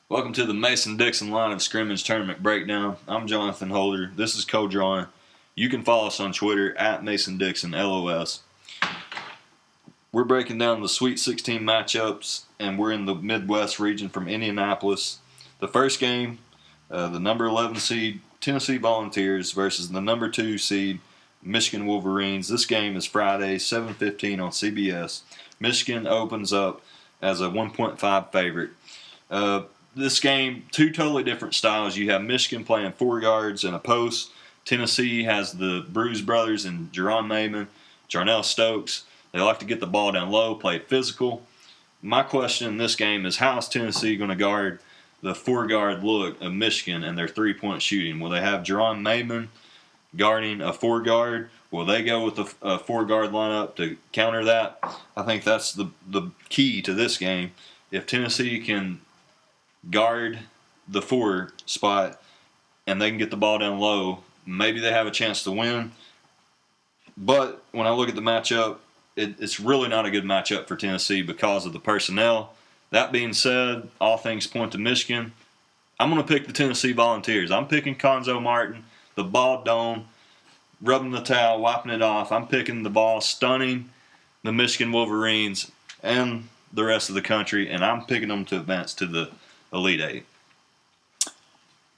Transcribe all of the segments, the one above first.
Welcome to the Mason-Dixon line of scrimmage tournament breakdown. I'm Jonathan Holder. This is co-drawing. You can follow us on Twitter at Mason-Dixon LOS. We're breaking down the Sweet 16 matchups, and we're in the Midwest region from Indianapolis. The first game, the number 11 seed Tennessee Volunteers versus the number 2 seed Michigan Wolverines. This game is Friday, 7:15 on CBS. Michigan opens up as a 1.5 favorite. This game, two totally different styles. You have Michigan playing 4 guards and a post. Tennessee has the Bruise brothers and Jerron Maven, Jarnell Stokes. They like to get the ball down low, play physical. My question in this game is, how is Tennessee going to guard the 4-guard look of Michigan and their 3-point shooting? Will they have Jerron Maven guarding a 4-guard? Will they go with a 4-guard lineup to counter that? I think that's the key to this game. If Tennessee can guard the 4 spot and they can get the ball down low, maybe they have a chance to win. But when I look at the matchup, it's really not a good matchup for Tennessee because of the personnel. That being said, all things point to Michigan. I'm going to pick the Tennessee Volunteers. I'm picking Conzo Martin, the ball dome, rubbing the towel, wiping it off. I'm picking the ball, stunning the Michigan Wolverines and the rest of the country, and I'm picking them to advance to the Elite Eight.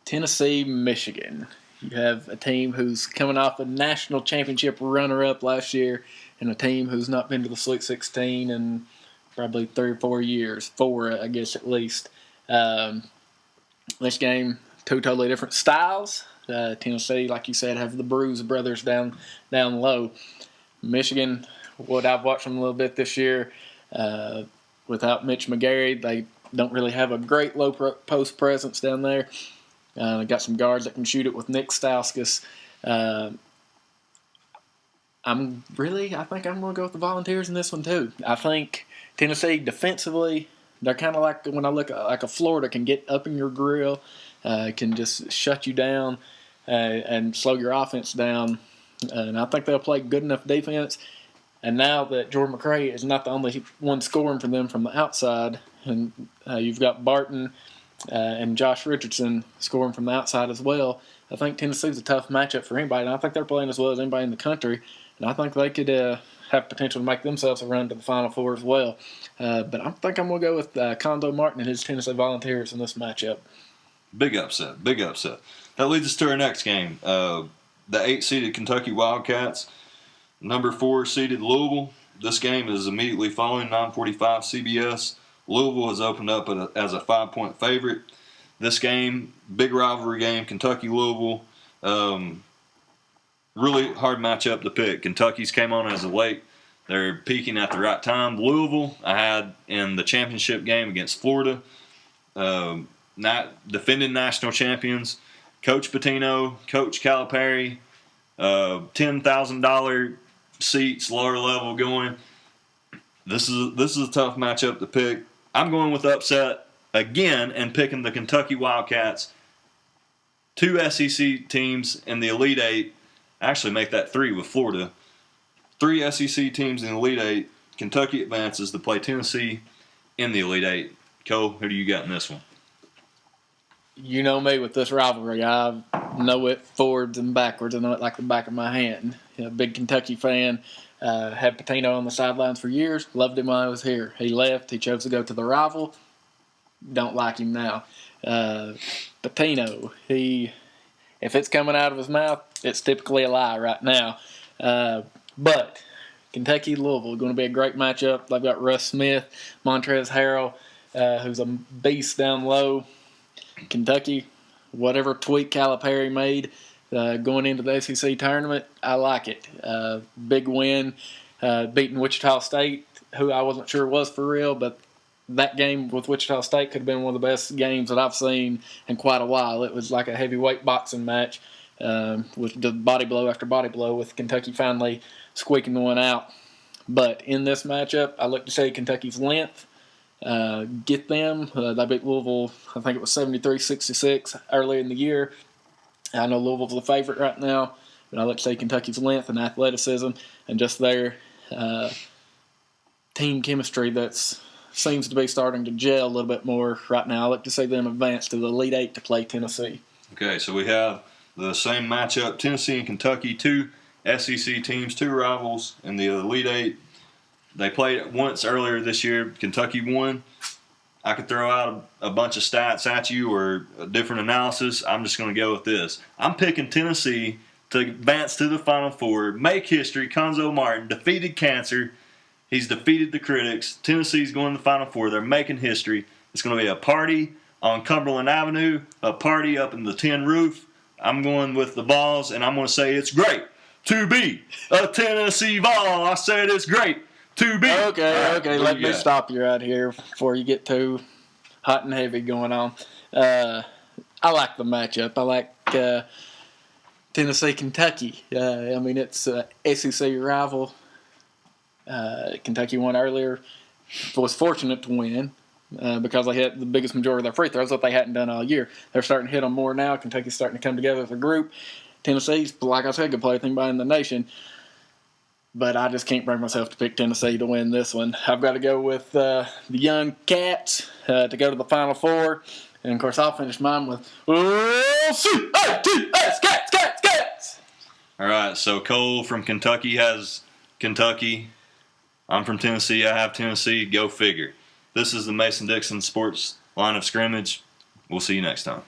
Tennessee, Michigan. You have a team who's coming off a national championship runner-up last year and a team who's not been to the Sweet 16 in probably 3 or 4 years. 4, I guess, at least. This game, 2 totally different styles. Tennessee, like you said, have the Bruise brothers down low. Michigan, what I've watched them a little bit this year, without Mitch McGary, they don't really have a great low post presence down there. Got some guards that can shoot it with Nick Stauskas. I think I'm going to go with the Volunteers in this one too. I think Tennessee defensively, they're kind of like, when I look at like a Florida, can get up in your grill, can just shut you down and slow your offense down. And I think they'll play good enough defense. And now that Jordan McRae is not the only one scoring for them from the outside, and you've got Barton and Josh Richardson scoring from the outside as well, I think Tennessee's a tough matchup for anybody. And I think they're playing as well as anybody in the country. And I think they could have potential to make themselves a run to the Final Four as well. But I think I'm going to go with Conzo Martin and his Tennessee Volunteers in this matchup. Big upset. That leads us to our next game. The 8-seeded Kentucky Wildcats, number 4-seeded Louisville. This game is immediately following 9:45 CBS. Louisville has opened up as a 5-point favorite. This game, big rivalry game, Kentucky-Louisville. Really hard matchup to pick. Kentucky's came on as of late. They're peaking at the right time. Louisville, I had in the championship game against Florida. Defending national champions. Coach Pitino, Coach Calipari, $10,000 seats, lower level going. This is a tough matchup to pick. I'm going with upset again and picking the Kentucky Wildcats. 2 SEC teams in the Elite Eight. Actually make that 3 with Florida. 3 SEC teams in the Elite Eight. Kentucky advances to play Tennessee in the Elite Eight. Cole, who do you got in this one? You know me with this rivalry. I know it forwards and backwards. I know it like the back of my hand. Big Kentucky fan. Had Pitino on the sidelines for years. Loved him while I was here. He left. He chose to go to the rival. Don't like him now. Pitino, if it's coming out of his mouth, it's typically a lie right now. But Kentucky, Louisville, going to be a great matchup. They've got Russ Smith, Montrezl Harrell, who's a beast down low. Kentucky, whatever tweak Calipari made going into the SEC tournament, I like it. Big win, beating Wichita State, who I wasn't sure was for real, but that game with Wichita State could have been one of the best games that I've seen in quite a while. It was like a heavyweight boxing match with the body blow after body blow, with Kentucky finally squeaking the one out. But in this matchup, I look to say Kentucky's length. Get them. They beat Louisville, I think it was 73-66 earlier in the year. I know Louisville's the favorite right now, but I like to say Kentucky's length and athleticism and just their team chemistry that's seems to be starting to gel a little bit more right now. I look to see them advance to the Elite Eight to play Tennessee. Okay, so we have the same matchup: Tennessee and Kentucky, 2 SEC teams, 2 rivals in the Elite Eight. They played once earlier this year. Kentucky won. I could throw out a bunch of stats at you or a different analysis. I'm just going to go with this. I'm picking Tennessee to advance to the Final Four, make history. Conzo Martin defeated cancer. He's defeated the critics. Tennessee's going to the Final Four. They're making history. It's going to be a party on Cumberland Avenue, a party up in the tin roof. I'm going with the Vols, and I'm going to say it's great to be a Tennessee Vol. I said it's great to be. Okay. Let me stop you right here before you get too hot and heavy going on. I like the matchup. I like Tennessee, Kentucky. It's a SEC rival. Kentucky won earlier. Was fortunate to win because they hit the biggest majority of their free throws that they hadn't done all year. They're starting to hit them more now. Kentucky's starting to come together as a group. Tennessee's, like I said, could play anybody in the nation. But I just can't bring myself to pick Tennessee to win this one. I've got to go with the young Cats to go to the Final Four. And, of course, I'll finish mine with C-A-T-S, Cats! All right, so Cole from Kentucky has Kentucky. I'm from Tennessee. I have Tennessee. Go figure. This is the Mason-Dixon Sports Line of Scrimmage. We'll see you next time.